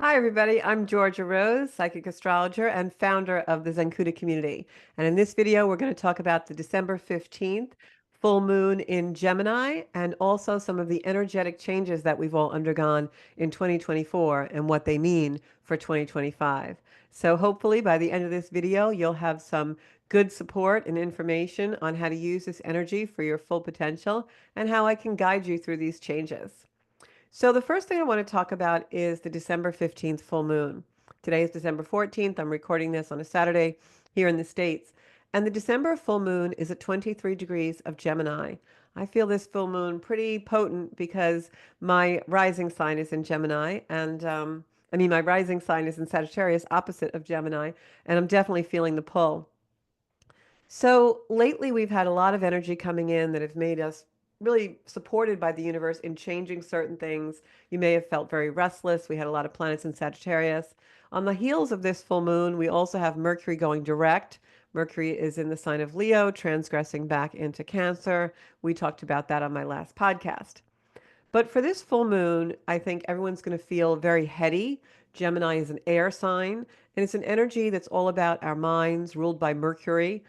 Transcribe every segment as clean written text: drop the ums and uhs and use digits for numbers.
Hi, everybody. I'm Georgia Rose, psychic astrologer and founder of the Zenkuda community. And in this video, we're going to talk about the December 15th full moon in Gemini and also some of the energetic changes that we've all undergone in 2024 and what they mean for 2025. So hopefully by the end of this video, you'll have some good support and information on how to use this energy for your full potential and how I can guide you through these changes. So the first thing I want to talk about is the December 15th full moon. Today is December 14th. I'm recording this on a Saturday here in the States. And the December full moon is at 23 degrees of Gemini. I feel this full moon pretty potent because my rising sign is in Gemini and my rising sign is in Sagittarius, opposite of Gemini, and I'm definitely feeling the pull. So lately, we've had a lot of energy coming in that have made us really supported by the universe in changing certain things. You may have felt very restless. We had a lot of planets in Sagittarius. On the heels of this full moon, we also have Mercury going direct. Mercury is in the sign of Leo, transgressing back into Cancer. We talked about that on my last podcast. But for this full moon, I think everyone's going to feel very heady. Gemini is an air sign, and it's an energy that's all about our minds, ruled by Mercury.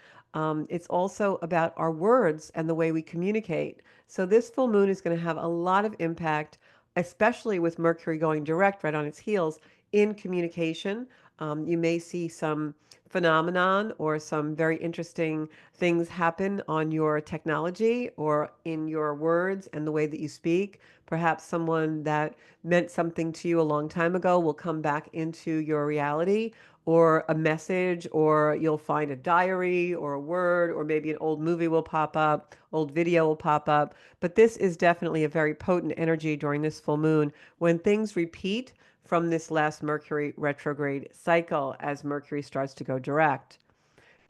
It's also about our words and the way we communicate. So this full moon is going to have a lot of impact, especially with Mercury going direct right on its heels in communication. You may see some phenomenon or some very interesting things happen on your technology or in your words and the way that you speak. Perhaps someone that meant something to you a long time ago will come back into your reality, or a message, or you'll find a diary or a word, or maybe an old movie will pop up, old video will pop up. But this is definitely a very potent energy during this full moon when things repeat from this last Mercury retrograde cycle as Mercury starts to go direct.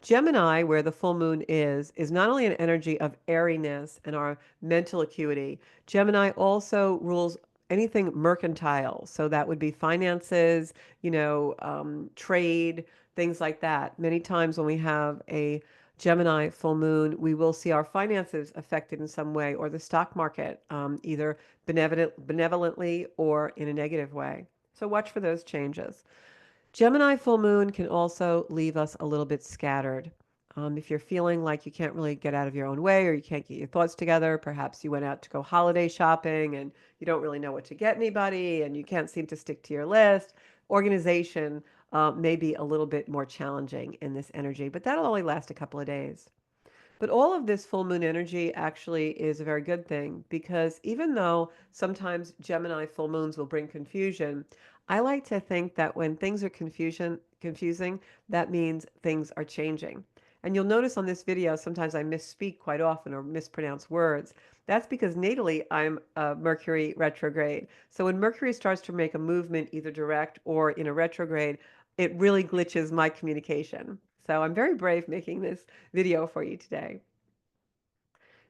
Gemini, where the full moon is not only an energy of airiness and our mental acuity. Gemini also rules anything mercantile. So that would be finances, trade, things like that. Many times when we have a Gemini full moon, we will see our finances affected in some way, or the stock market, either benevolently or in a negative way. So watch for those changes. Gemini full moon can also leave us a little bit scattered. If you're feeling like you can't really get out of your own way or you can't get your thoughts together, perhaps you went out to go holiday shopping and you don't really know what to get anybody and you can't seem to stick to your list. Organization may be a little bit more challenging in this energy, but that'll only last a couple of days. But all of this full moon energy actually is a very good thing because even though sometimes Gemini full moons will bring confusion, I like to think that when things are confusing, that means things are changing. And you'll notice on this video, sometimes I misspeak quite often or mispronounce words. That's because natally I'm Mercury retrograde. So when Mercury starts to make a movement, either direct or in a retrograde, it really glitches my communication. So I'm very brave making this video for you today.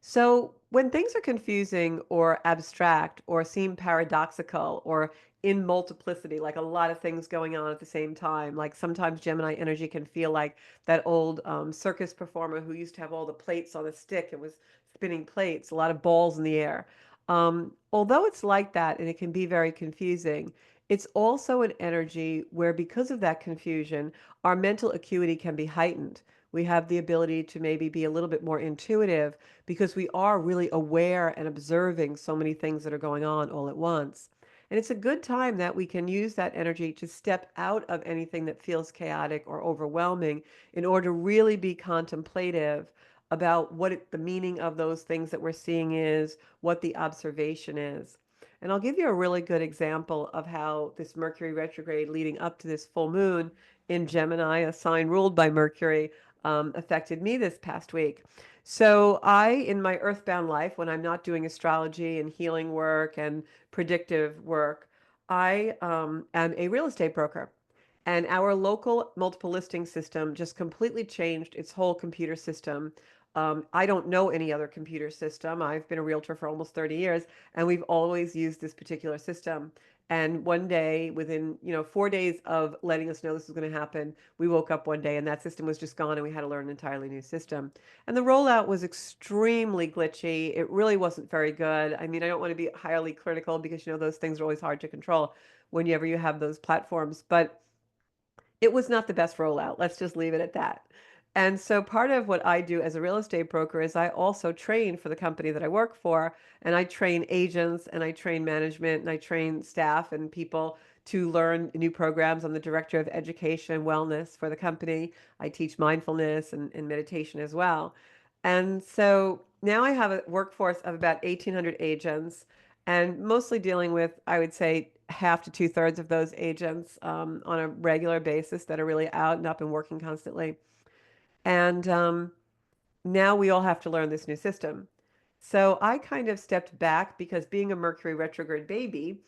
So, when things are confusing or abstract or seem paradoxical or in multiplicity, like a lot of things going on at the same time, like sometimes Gemini energy can feel like that old circus performer who used to have all the plates on a stick and was spinning plates, a lot of balls in the air. Although it's like that and it can be very confusing, it's also an energy where, because of that confusion, our mental acuity can be heightened. We have the ability to maybe be a little bit more intuitive because we are really aware and observing so many things that are going on all at once. And it's a good time that we can use that energy to step out of anything that feels chaotic or overwhelming in order to really be contemplative about the meaning of those things that we're seeing is, what the observation is. And I'll give you a really good example of how this Mercury retrograde leading up to this full moon in Gemini, a sign ruled by Mercury, affected me this past week. So, in my earthbound life, when I'm not doing astrology and healing work and predictive work, I am a real estate broker. And our local multiple listing system just completely changed its whole computer system I don't know any other computer system. I've been a realtor for almost 30 years, and we've always used this particular system. And one day, within 4 days of letting us know this was going to happen, we woke up one day and that system was just gone, and we had to learn an entirely new system. And the rollout was extremely glitchy. It really wasn't very good. I mean, I don't want to be highly critical because those things are always hard to control whenever you have those platforms, but it was not the best rollout. Let's just leave it at that. And so part of what I do as a real estate broker is I also train for the company that I work for, and I train agents and I train management and I train staff and people to learn new programs. I'm the director of education and wellness for the company. I teach mindfulness and meditation as well. And so now I have a workforce of about 1,800 agents, and mostly dealing with, I would say, half to two-thirds of those agents on a regular basis that are really out and up and working constantly. And now we all have to learn this new system. So I kind of stepped back because, being a Mercury retrograde baby,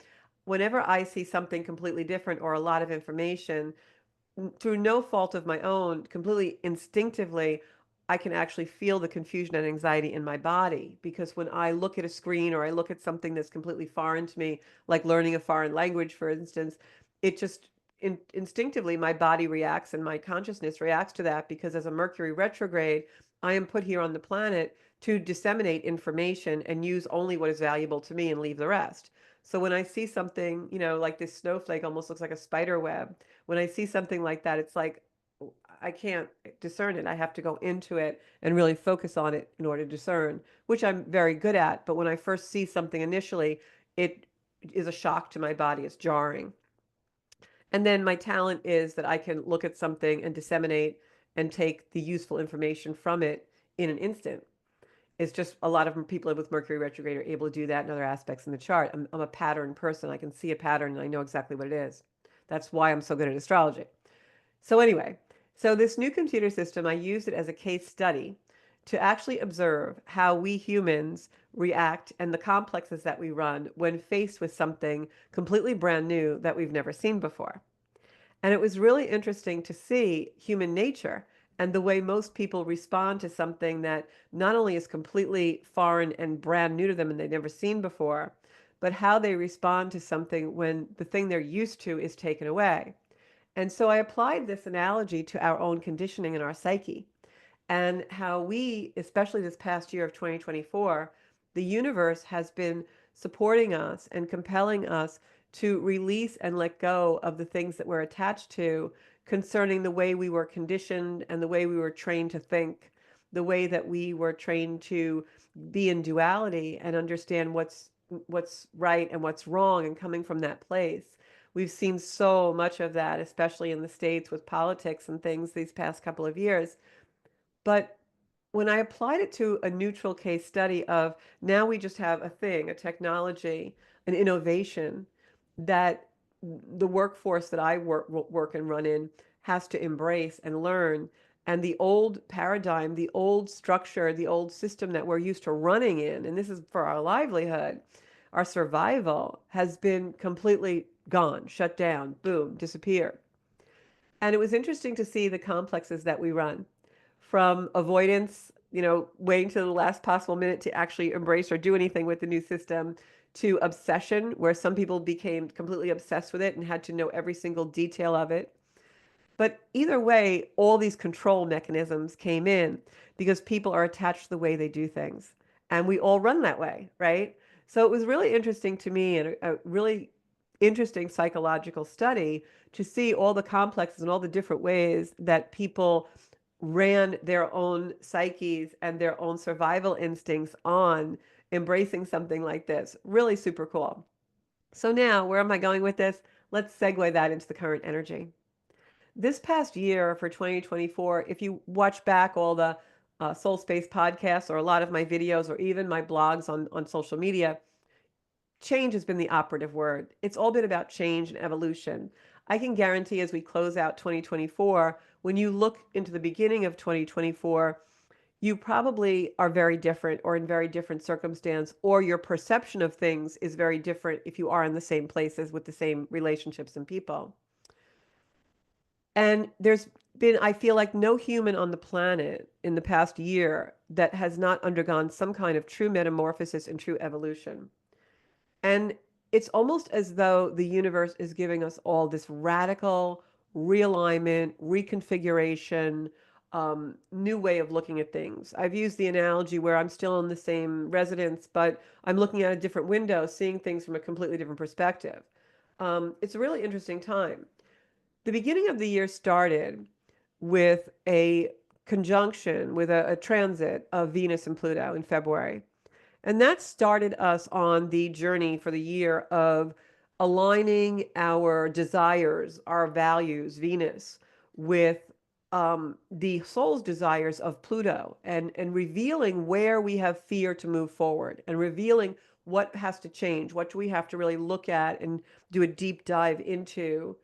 whenever I see something completely different or a lot of information, through no fault of my own, completely instinctively, I can actually feel the confusion and anxiety in my body, because when I look at a screen or I look at something that's completely foreign to me, like learning a foreign language, for instance, it just instinctively my body reacts and my consciousness reacts to that, because as a Mercury retrograde, I am put here on the planet to disseminate information and use only what is valuable to me and leave the rest. So when I see something, like this snowflake almost looks like a spider web, when I see something like that, it's like I can't discern it. I have to go into it and really focus on it in order to discern, which I'm very good at. But when I first see something initially, it is a shock to my body. It's jarring. And then my talent is that I can look at something and disseminate and take the useful information from it in an instant. It's just a lot of people with Mercury retrograde are able to do that in other aspects in the chart. I'm a pattern person. I can see a pattern and I know exactly what it is. That's why I'm so good at astrology. So anyway, so this new computer system, I used it as a case study to actually observe how we humans react and the complexes that we run when faced with something completely brand new that we've never seen before. And it was really interesting to see human nature and the way most people respond to something that not only is completely foreign and brand new to them and they've never seen before, but how they respond to something when the thing they're used to is taken away. And so I applied this analogy to our own conditioning and our psyche, and how we, especially this past year of 2024, the universe has been supporting us and compelling us to release and let go of the things that we're attached to concerning the way we were conditioned and the way we were trained to think, the way that we were trained to be in duality and understand what's right and what's wrong, and coming from that place. We've seen so much of that, especially in the States with politics and things these past couple of years. But when I applied it to a neutral case study of, now we just have a thing, a technology, an innovation that the workforce that I work and run in has to embrace and learn. And the old paradigm, the old structure, the old system that we're used to running in, and this is for our livelihood, our survival, has been completely gone, shut down, boom, disappear. And it was interesting to see the complexes that we run, from avoidance, waiting to the last possible minute to actually embrace or do anything with the new system, to obsession, where some people became completely obsessed with it and had to know every single detail of it. But either way, all these control mechanisms came in because people are attached to the way they do things. And we all run that way, right? So it was really interesting to me, and a really interesting psychological study, to see all the complexes and all the different ways that people ran their own psyches and their own survival instincts on embracing something like this. Really super cool. So now, where am I going with this? Let's segue that into the current energy. This past year for 2024, if you watch back all the Soul Space podcasts or a lot of my videos or even my blogs on social media, change has been the operative word. It's all been about change and evolution. I can guarantee, as we close out 2024, when you look into the beginning of 2024, you probably are very different or in very different circumstance, or your perception of things is very different if you are in the same places with the same relationships and people. And there's I feel like no human on the planet in the past year that has not undergone some kind of true metamorphosis and true evolution. And it's almost as though the universe is giving us all this radical realignment, reconfiguration, new way of looking at things. I've used the analogy where I'm still in the same residence, but I'm looking at a different window, seeing things from a completely different perspective. It's a really interesting time. The beginning of the year started with a conjunction, with a transit of Venus and Pluto in February. And that started us on the journey for the year of aligning our desires, our values, Venus, with the soul's desires of Pluto, and revealing where we have fear to move forward, and revealing what has to change, what do we have to really look at and do a deep dive into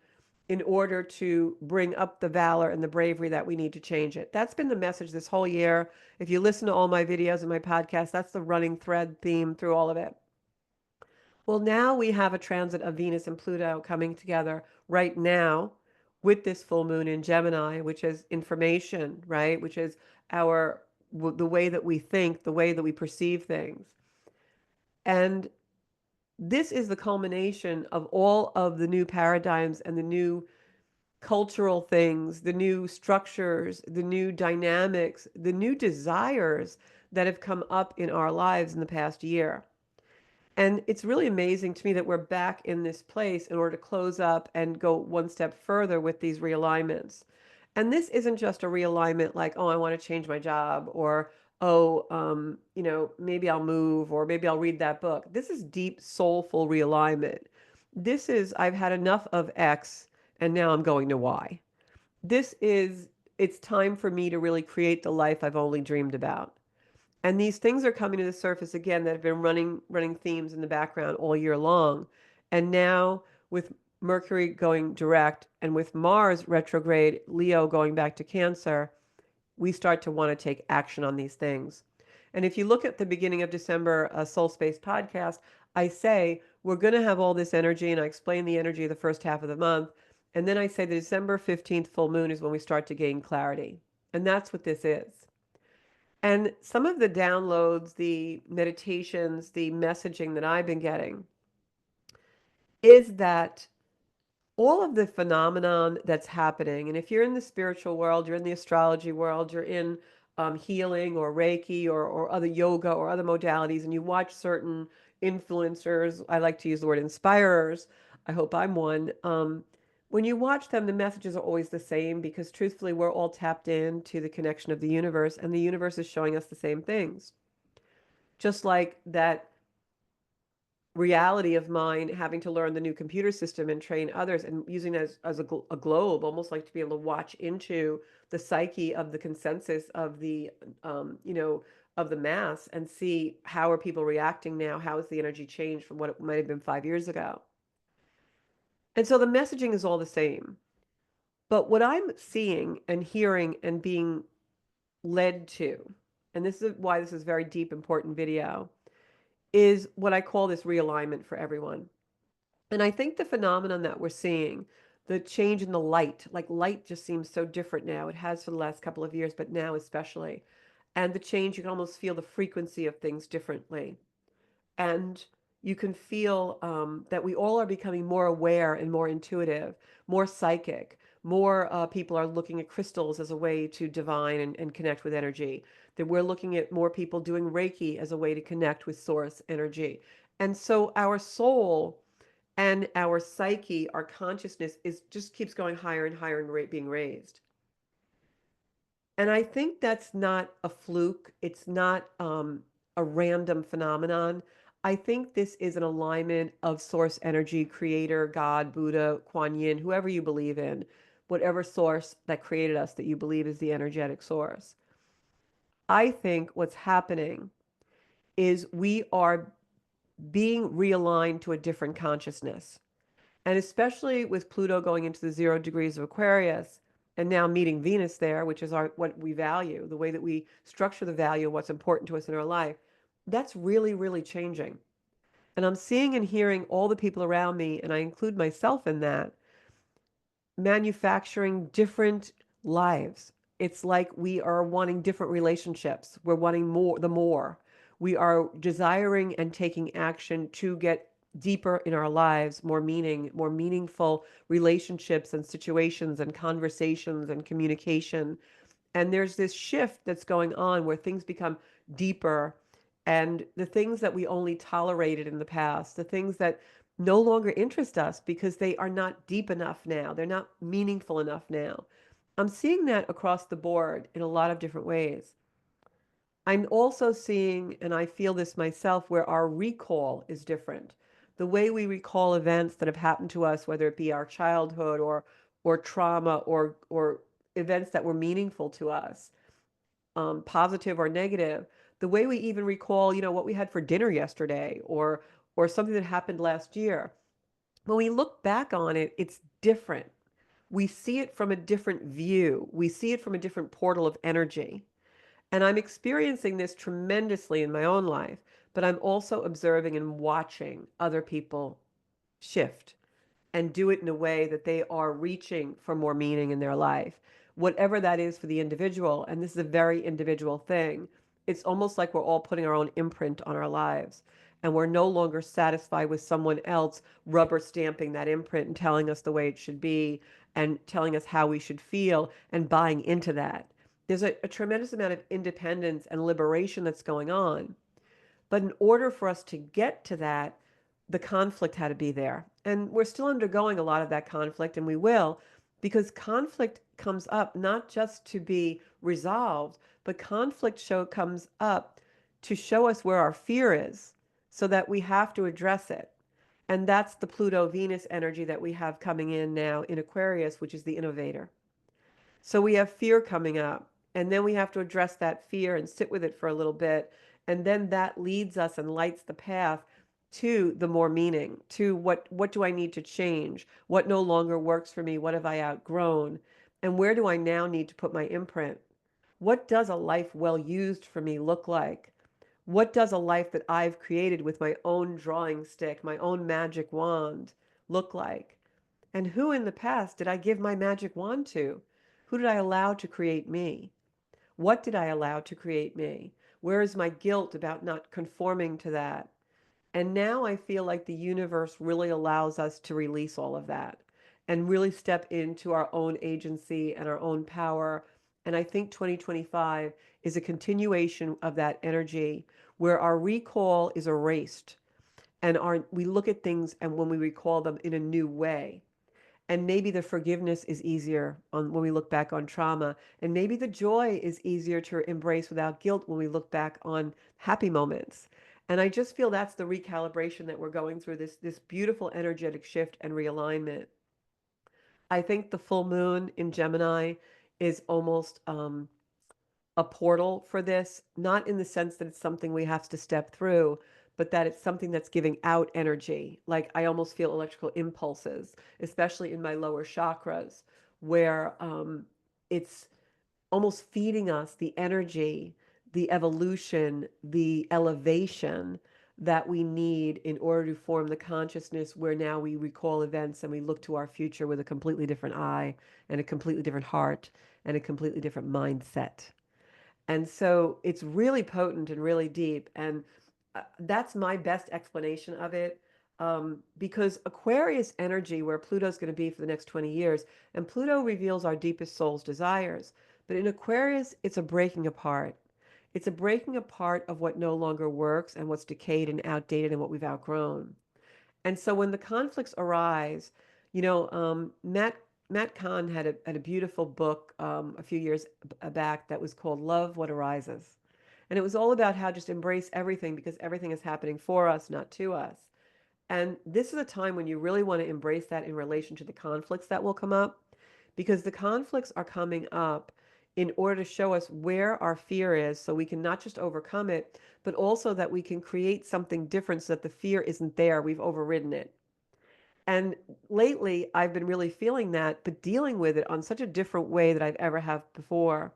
in order to bring up the valor and the bravery that we need to change it. That's been the message this whole year. If you listen to all my videos and my podcasts, that's the running thread theme through all of it. Well, now we have a transit of Venus and Pluto coming together right now with this full moon in Gemini, which is information, right? Which is our the way that we think, the way that we perceive things. And this is the culmination of all of the new paradigms and the new cultural things, the new structures, the new dynamics, the new desires that have come up in our lives in the past year. And it's really amazing to me that we're back in this place in order to close up and go one step further with these realignments. And this isn't just a realignment like, oh, I want to change my job, or, oh, maybe I'll move, or maybe I'll read that book. This is deep, soulful realignment. This is, I've had enough of X and now I'm going to Y. This is, it's time for me to really create the life I've only dreamed about. And these things are coming to the surface again that have been running themes in the background all year long. And now with Mercury going direct and with Mars retrograde, Leo going back to Cancer, we start to want to take action on these things. And if you look at the beginning of December Soul Space podcast, I say we're going to have all this energy, and I explain the energy of the first half of the month. And then I say the December 15th full moon is when we start to gain clarity. And that's what this is. And some of the downloads, the meditations, the messaging that I've been getting is that all of the phenomenon that's happening, and if you're in the spiritual world, you're in the astrology world, you're in healing or Reiki or other yoga or other modalities, and you watch certain influencers, I like to use the word inspirers, I hope I'm one. When you watch them, the messages are always the same because truthfully, we're all tapped into the connection of the universe, and the universe is showing us the same things. Just like that reality of mine having to learn the new computer system and train others and using it as a globe, almost like to be able to watch into the psyche of the consensus of the of the mass and see how are people reacting now, how has the energy changed from what it might have been 5 years ago. And so the messaging is all the same, but what I'm seeing and hearing and being led to, and this is why this is a very deep important video, is what I call this realignment for everyone. And I think the phenomenon that we're seeing, the change in the light, like light just seems so different now. It has for the last couple of years, but now especially. And the change, you can almost feel the frequency of things differently. And you can feel that we all are becoming more aware and more intuitive, more psychic. More people are looking at crystals as a way to divine and connect with energy. That we're looking at more people doing Reiki as a way to connect with source energy. And so our soul and our psyche, our consciousness is just keeps going higher and higher and being raised. And I think that's not a fluke. It's not a random phenomenon. I think this is an alignment of source energy, creator, God, Buddha, Kuan Yin, whoever you believe in, whatever source that created us that you believe is the energetic source. I think what's happening is we are being realigned to a different consciousness. And especially with Pluto going into the 0 degrees of Aquarius and now meeting Venus there, which is what we value, the way that we structure the value of what's important to us in our life, that's really, really changing. And I'm seeing and hearing all the people around me, and I include myself in that, manufacturing different lives. It's like we are wanting different relationships. We're wanting more, the more. We are desiring and taking action to get deeper in our lives, more meaning, more meaningful relationships and situations and conversations and communication. And there's this shift that's going on where things become deeper, and the things that we only tolerated in the past, the things that no longer interest us because they are not deep enough now, they're not meaningful enough now. I'm seeing that across the board in a lot of different ways. I'm also seeing, and I feel this myself, where our recall is different. The way we recall events that have happened to us, whether it be our childhood or trauma or events that were meaningful to us, positive or negative, the way we even recall, what we had for dinner yesterday or something that happened last year. When we look back on it, it's different. We see it from a different view. We see it from a different portal of energy. And I'm experiencing this tremendously in my own life, but I'm also observing and watching other people shift and do it in a way that they are reaching for more meaning in their life, whatever that is for the individual. And this is a very individual thing. It's almost like we're all putting our own imprint on our lives. And we're no longer satisfied with someone else rubber stamping that imprint and telling us the way it should be and telling us how we should feel and buying into that. There's a tremendous amount of independence and liberation that's going on. But in order for us to get to that, the conflict had to be there. And we're still undergoing a lot of that conflict, and we will, because conflict comes up not just to be resolved, but comes up to show us where our fear is so that we have to address it. And that's the Pluto Venus energy that we have coming in now in Aquarius, which is the innovator. So we have fear coming up, and then we have to address that fear and sit with it for a little bit. And then that leads us and lights the path to the more meaning, to what do I need to change? What no longer works for me? What have I outgrown? And where do I now need to put my imprint? What does a life well used for me look like? What does a life that I've created with my own drawing stick, my own magic wand look like? And who in the past did I give my magic wand to? Who did I allow to create me? What did I allow to create me? Where is my guilt about not conforming to that? And now I feel like the universe really allows us to release all of that and really step into our own agency and our own power. And I think 2025 is a continuation of that energy where our recall is erased and we look at things and when we recall them in a new way. And maybe the forgiveness is easier when we look back on trauma. And maybe the joy is easier to embrace without guilt when we look back on happy moments. And I just feel that's the recalibration that we're going through, this beautiful energetic shift and realignment. I think the full moon in Gemini is almost a portal for this, not in the sense that it's something we have to step through, but that it's something that's giving out energy. Like I almost feel electrical impulses, especially in my lower chakras, where it's almost feeding us the energy, the evolution, the elevation that we need in order to form the consciousness where now we recall events and we look to our future with a completely different eye and a completely different heart and a completely different mindset. And so it's really potent and really deep. And that's my best explanation of it. Because Aquarius energy, where Pluto's going to be for the next 20 years, and Pluto reveals our deepest soul's desires. But in Aquarius, it's a breaking apart. It's a breaking apart of what no longer works and what's decayed and outdated and what we've outgrown. And so when the conflicts arise, Matt Kahn had a beautiful book a few years back that was called Love What Arises. And it was all about how just embrace everything because everything is happening for us, not to us. And this is a time when you really want to embrace that in relation to the conflicts that will come up, because the conflicts are coming up in order to show us where our fear is so we can not just overcome it, but also that we can create something different so that the fear isn't there. We've overridden it. And lately, I've been really feeling that, but dealing with it on such a different way that I've ever have before.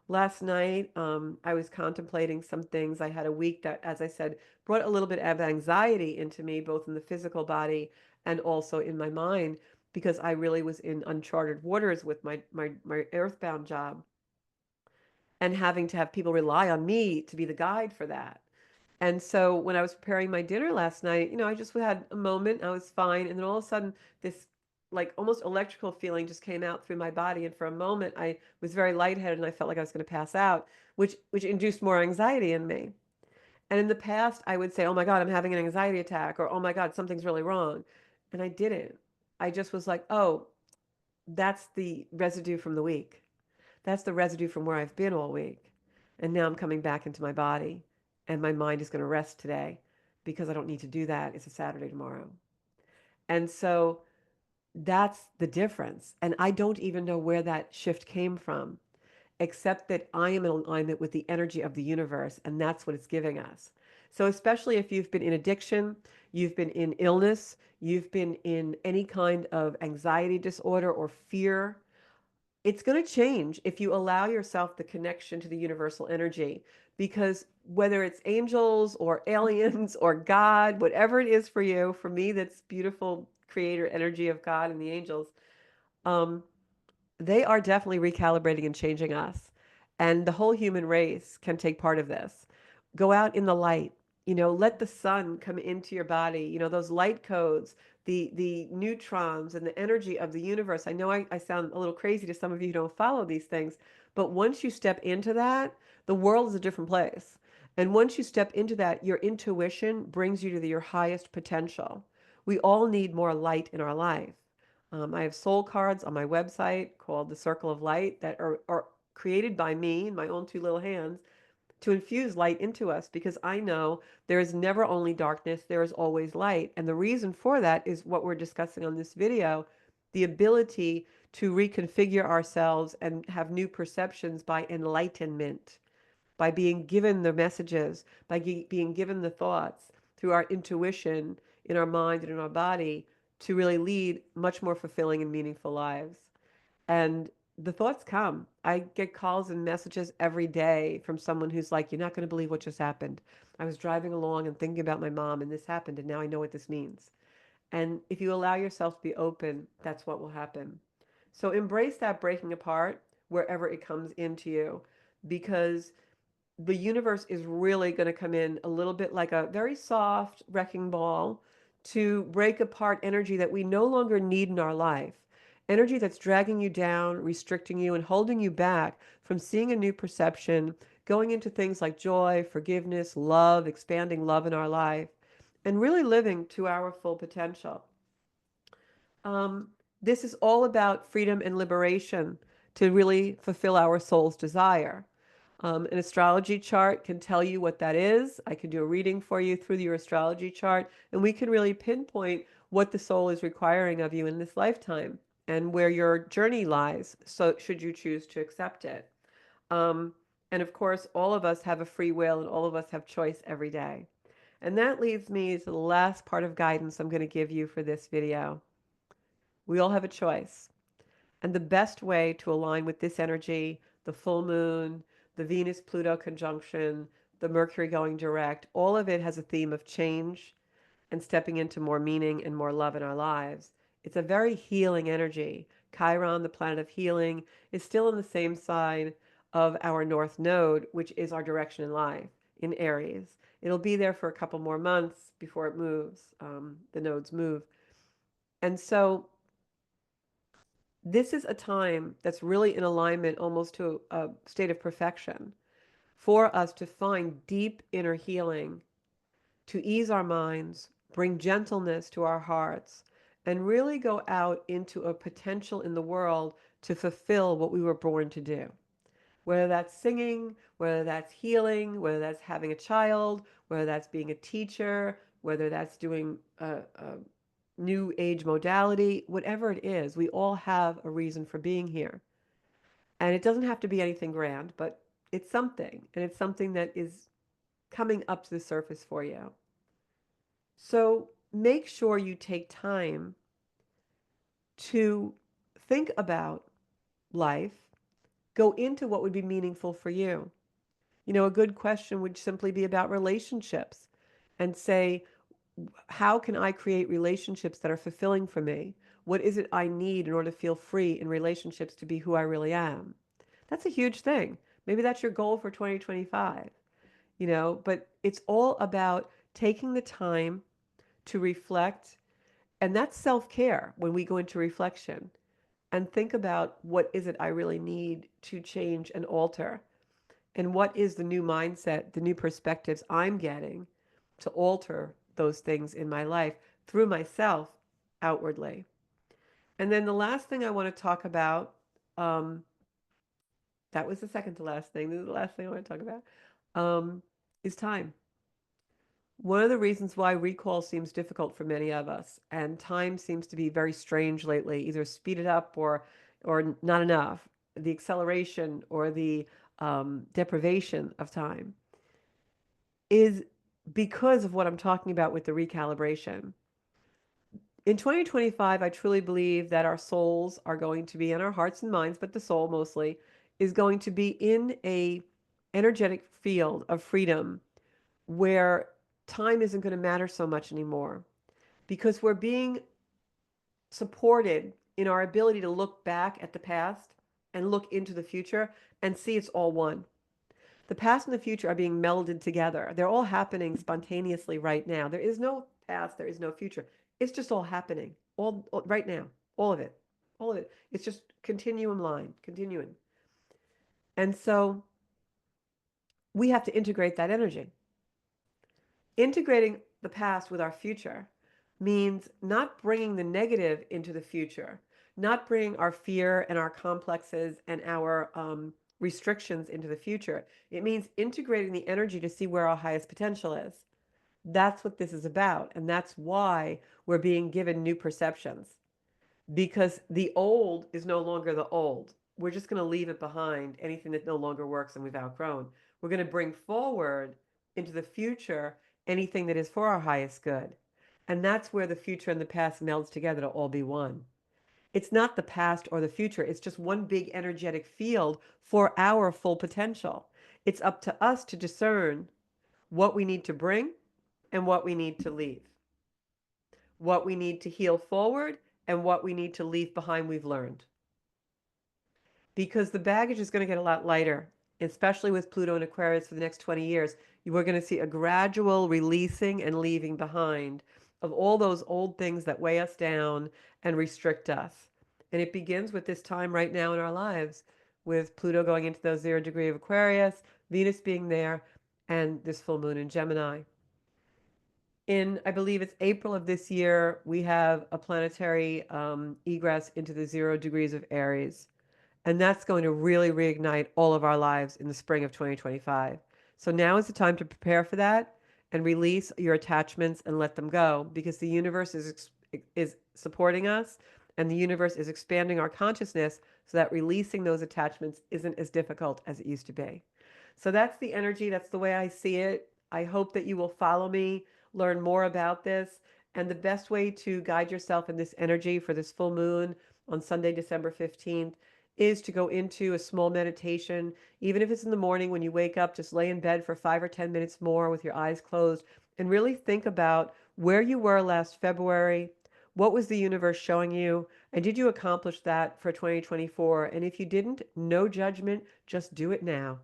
Last night, I was contemplating some things. I had a week that, as I said, brought a little bit of anxiety into me, both in the physical body and also in my mind. because I really was in uncharted waters with my earthbound job and having to have people rely on me to be the guide for that. And so when I was preparing my dinner last night, I just had a moment, I was fine, and then all of a sudden this like almost electrical feeling just came out through my body, and for a moment I was very lightheaded and I felt like I was going to pass out, which induced more anxiety in me. And in the past I would say, "Oh my God, I'm having an anxiety attack," or "Oh my God, something's really wrong." And I didn't. I just was like, "Oh, that's the residue from the week. That's the residue from where I've been all week. And now I'm coming back into my body, and my mind is going to rest today because I don't need to do that. It's a Saturday tomorrow." And so that's the difference. And I don't even know where that shift came from, except that I am in alignment with the energy of the universe, and that's what it's giving us. So, especially if you've been in addiction, you've been in illness, you've been in any kind of anxiety disorder or fear, it's going to change if you allow yourself the connection to the universal energy. Because whether it's angels or aliens or God, whatever it is for you, for me, that's beautiful creator energy of God and the angels. Um, they are definitely recalibrating and changing us. And the whole human race can take part of this. Go out in the light, let the sun come into your body, those light codes, the neutrons and the energy of the universe. I know I sound a little crazy to some of you who don't follow these things, but once you step into that, the world is a different place. And once you step into that, your intuition brings you to your highest potential. We all need more light in our life. I have soul cards on my website called The Circle of Light that are created by me in my own two little hands to infuse light into us, because I know there is never only darkness, there is always light. And the reason for that is what we're discussing on this video, the ability to reconfigure ourselves and have new perceptions by enlightenment, by being given the messages, by being given the thoughts through our intuition in our mind and in our body to really lead much more fulfilling and meaningful lives. And the thoughts come. I get calls and messages every day from someone who's like, "You're not going to believe what just happened. I was driving along and thinking about my mom, and this happened, and now I know what this means." And if you allow yourself to be open, that's what will happen. So embrace that breaking apart wherever it comes into you, because the universe is really going to come in a little bit like a very soft wrecking ball to break apart energy that we no longer need in our life. Energy that's dragging you down, restricting you, and holding you back from seeing a new perception, going into things like joy, forgiveness, love, expanding love in our life, and really living to our full potential. Um, this is all about freedom and liberation to really fulfill our soul's desire. An astrology chart can tell you what that is. I can do a reading for you through your astrology chart, and we can really pinpoint what the soul is requiring of you in this lifetime and where your journey lies, so should you choose to accept it. Um, and of course, all of us have a free will and all of us have choice every day. And that leads me to the last part of guidance I'm going to give you for this video. We all have a choice. And the best way to align with this energy, the full moon, the Venus-Pluto conjunction, the Mercury going direct, all of it has a theme of change and stepping into more meaning and more love in our lives. It's a very healing energy. Chiron, the planet of healing, is still in the same sign of our North Node, which is our direction in life, in Aries. It'll be there for a couple more months before it moves. The nodes move. And so this is a time that's really in alignment almost to a state of perfection for us to find deep inner healing, to ease our minds, bring gentleness to our hearts, and really go out into a potential in the world to fulfill what we were born to do. Whether that's singing, whether that's healing, whether that's having a child, whether that's being a teacher, whether that's doing a new age modality, whatever it is, we all have a reason for being here. And it doesn't have to be anything grand, but it's something. And it's something that is coming up to the surface for you. So make sure you take time to think about life, go into what would be meaningful for you. A good question would simply be about relationships and say, How can I create relationships that are fulfilling for me? What is it I need in order to feel free in relationships to be who I really am? That's a huge thing. Maybe that's your goal for 2025, but it's all about taking the time to reflect. And that's self-care when we go into reflection and think about what is it I really need to change and alter. And what is the new mindset, the new perspectives I'm getting to alter those things in my life through myself outwardly. And then the last thing I want to talk about, um, that was the second to last thing. This is the last thing I want to talk about, is time. One of the reasons why recall seems difficult for many of us, and time seems to be very strange lately, either speeded up or not enough, the acceleration or the deprivation of time, is because of what I'm talking about with the recalibration. In 2025, I truly believe that our souls are going to be, in our hearts and minds, but the soul mostly, is going to be in a energetic field of freedom where time isn't going to matter so much anymore because we're being supported in our ability to look back at the past and look into the future and see it's all one. The past and the future are being melded together. They're all happening spontaneously right now. There is no past, there is no future. It's just all happening, all right now, all of it, all of it. It's just continuum line, continuing. And so we have to integrate that energy. Integrating the past with our future means not bringing the negative into the future, not bringing our fear and our complexes and our restrictions into the future. It means integrating the energy to see where our highest potential is. That's what this is about. And that's why we're being given new perceptions, because the old is no longer the old. We're just going to leave it behind, anything that no longer works and we've outgrown. We're going to bring forward into the future anything that is for our highest good. And that's where the future and the past melds together to all be one. It's not the past or the future, it's just one big energetic field for our full potential. It's up to us to discern what we need to bring and what we need to leave, what we need to heal forward and what we need to leave behind we've learned. Because the baggage is going to get a lot lighter, especially with Pluto and Aquarius for the next 20 years. You are going to see a gradual releasing and leaving behind of all those old things that weigh us down and restrict us. And it begins with this time right now in our lives, with Pluto going into those 0 degree of Aquarius, Venus being there, and this full moon in Gemini. In, I believe it's April of this year, we have a planetary egress into the 0 degrees of Aries. And that's going to really reignite all of our lives in the spring of 2025. So now is the time to prepare for that and release your attachments and let them go, because the universe is supporting us and the universe is expanding our consciousness so that releasing those attachments isn't as difficult as it used to be. So that's the energy. That's the way I see it. I hope that you will follow me, learn more about this. And the best way to guide yourself in this energy for this full moon on Sunday, December 15th, is to go into a small meditation. Even if it's in the morning when you wake up, just lay in bed for 5 or 10 minutes more with your eyes closed and really think about where you were last February. What was the universe showing you? And did you accomplish that for 2024? And if you didn't, no judgment, just do it now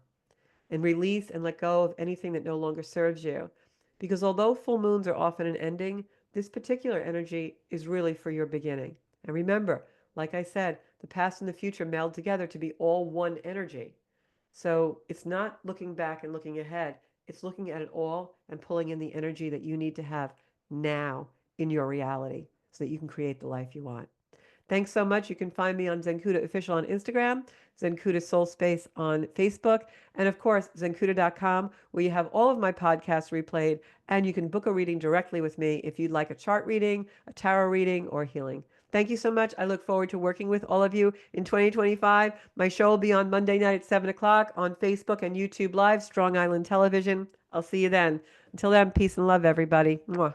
and release and let go of anything that no longer serves you. Because although full moons are often an ending, this particular energy is really for your beginning. And remember, like I said, the past and the future meld together to be all one energy. So it's not looking back and looking ahead. It's looking at it all and pulling in the energy that you need to have now in your reality so that you can create the life you want. Thanks so much. You can find me on Zencuda Official on Instagram, Zencuda Soul Space on Facebook, and of course, Zencuda.com, where you have all of my podcasts replayed, and you can book a reading directly with me if you'd like a chart reading, a tarot reading, or healing. Thank you so much. I look forward to working with all of you in 2025. My show will be on Monday night at 7 o'clock on Facebook and YouTube Live, Strong Island Television. I'll see you then. Until then, peace and love, everybody. Mwah.